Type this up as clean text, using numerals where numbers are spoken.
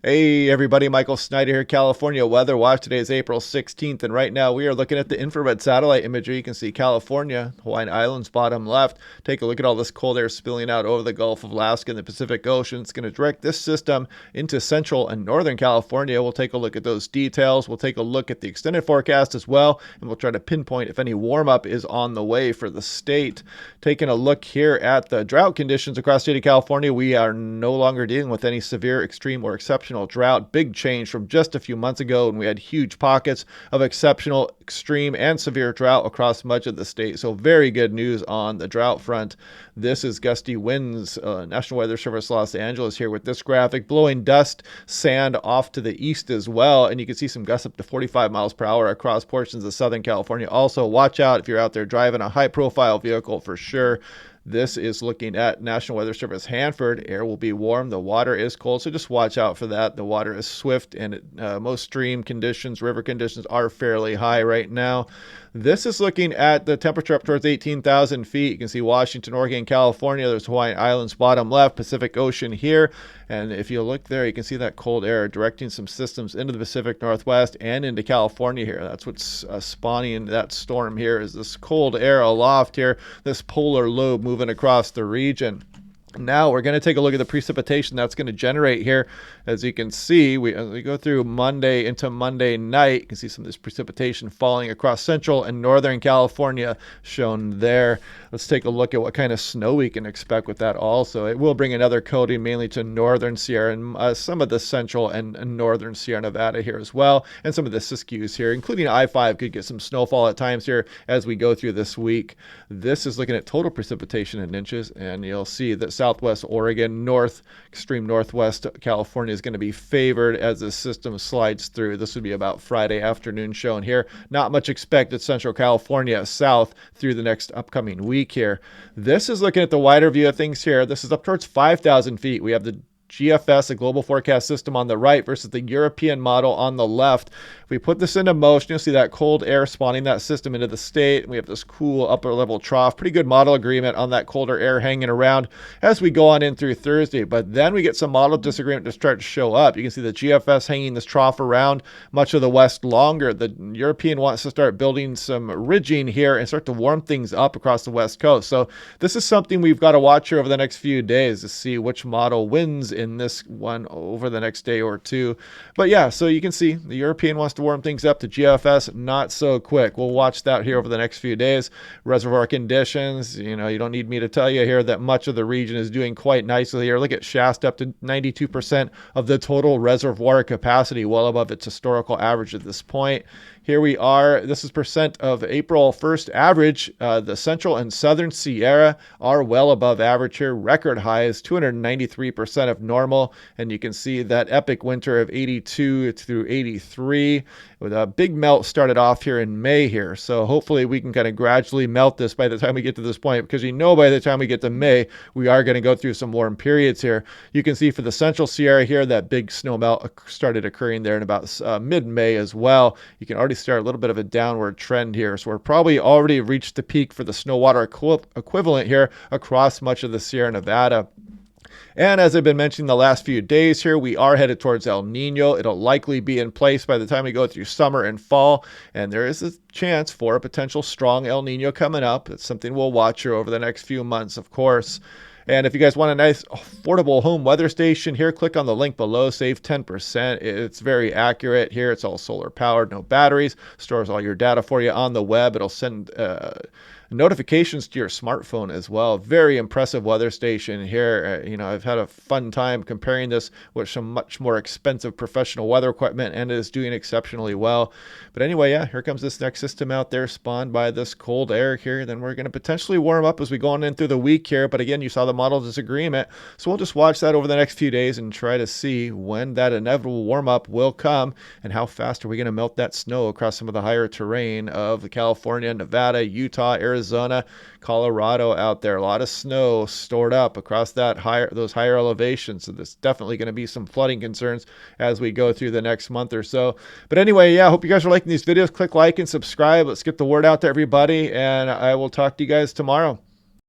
Hey everybody, Michael Snyder here, California Weather Watch. Today is April 16th, and right now we are looking at the infrared satellite imagery. You can see California, Hawaiian Islands, bottom left. Take a look at all this cold air spilling out over the Gulf of Alaska and the Pacific Ocean. It's going to direct this system into central and northern California. We'll take a look at those details. We'll take a look at the extended forecast as well, and we'll try to pinpoint if any warm-up is on the way for the state. Taking a look here at the drought conditions across the state of California, we are no longer dealing with any severe, extreme, or exceptional drought. Big change from just a few months ago when we had huge pockets of exceptional, extreme, and severe drought across much of the state. So very good news on the drought front. This is gusty winds. National Weather Service Los Angeles here with this graphic, blowing dust, sand off to the east as well. And you can see some gusts up to 45 miles per hour across portions of Southern California. Also, watch out if you're out there driving a high-profile vehicle for sure. This is looking at National Weather Service Hanford. Air will be warm. The water is cold, so just watch out for that. The water is swift, and most stream conditions, river conditions are fairly high right now. This is looking at the temperature up towards 18,000 feet. You can see Washington, Oregon, California. There's Hawaiian Islands, bottom left, Pacific Ocean here. And if you look there, you can see that cold air directing some systems into the Pacific Northwest and into California here. That's what's spawning that storm here, is this cold air aloft here, this polar lobe moving across the region. Now we're going to take a look at the precipitation that's going to generate here. As you can see, as we go through Monday into Monday night, you can see some of this precipitation falling across central and northern California shown there. Let's take a look at what kind of snow we can expect with that also. It will bring another coating mainly to northern Sierra and some of the central and northern Sierra Nevada here as well, and some of the Siskiyous here, including I-5 could get some snowfall at times here as we go through this week. This is looking at total precipitation in inches, and you'll see that Southwest Oregon, extreme northwest California is going to be favored as the system slides through. This would be about Friday afternoon shown here. Not much expected Central California south through the next upcoming week here. This is looking at the wider view of things here. This is up towards 5,000 feet. We have the GFS, a global forecast system, on the right versus the European model on the left. If we put this into motion, you'll see that cold air spawning that system into the state. We have this cool upper level trough. Pretty good model agreement on that colder air hanging around as we go on in through Thursday. But then we get some model disagreement to start to show up. You can see the GFS hanging this trough around much of the west longer. The European wants to start building some ridging here and start to warm things up across the west coast. So this is something we've got to watch here over the next few days to see which model wins in this one over the next day or two. But yeah, so you can see the European wants to warm things up. The GFS, not so quick. We'll watch that here over the next few days. Reservoir conditions, you don't need me to tell you here that much of the region is doing quite nicely here. Look at Shasta up to 92% of the total reservoir capacity, well above its historical average at this point. Here we are. This is percent of April 1st average. The central and southern Sierra are well above average here. Record high is 293% of normal. And you can see that epic winter of 82 through 83 with a big melt started off here in May here. So hopefully we can kind of gradually melt this by the time we get to this point, because by the time we get to May, we are going to go through some warm periods here. You can see for the central Sierra here, that big snow melt started occurring there in about mid-May as well. You can already start a little bit of a downward trend here. So we're probably already reached the peak for the snow water equivalent here across much of the Sierra Nevada. And as I've been mentioning the last few days here, we are headed towards El Nino. It'll likely be in place by the time we go through summer and fall. And there is a chance for a potential strong El Nino coming up. It's something we'll watch here over the next few months, of course. And if you guys want a nice, affordable home weather station here, click on the link below, save 10%. It's very accurate here. It's all solar powered, no batteries, stores all your data for you on the web. It'll send notifications to your smartphone as well. Very impressive weather station here. I've had a fun time comparing this with some much more expensive professional weather equipment, and it is doing exceptionally well. But anyway, yeah, here comes this next system out there spawned by this cold air here. Then we're going to potentially warm up as we go on in through the week here. But again, you saw the model disagreement. So we'll just watch that over the next few days and try to see when that inevitable warm up will come and how fast are we going to melt that snow across some of the higher terrain of California, Nevada, Utah, Arizona, Colorado out there. A lot of snow stored up across those higher elevations. So there's definitely going to be some flooding concerns as we go through the next month or so. But anyway, yeah, I hope you guys are liking these videos. Click like and subscribe. Let's get the word out to everybody, and I will talk to you guys tomorrow.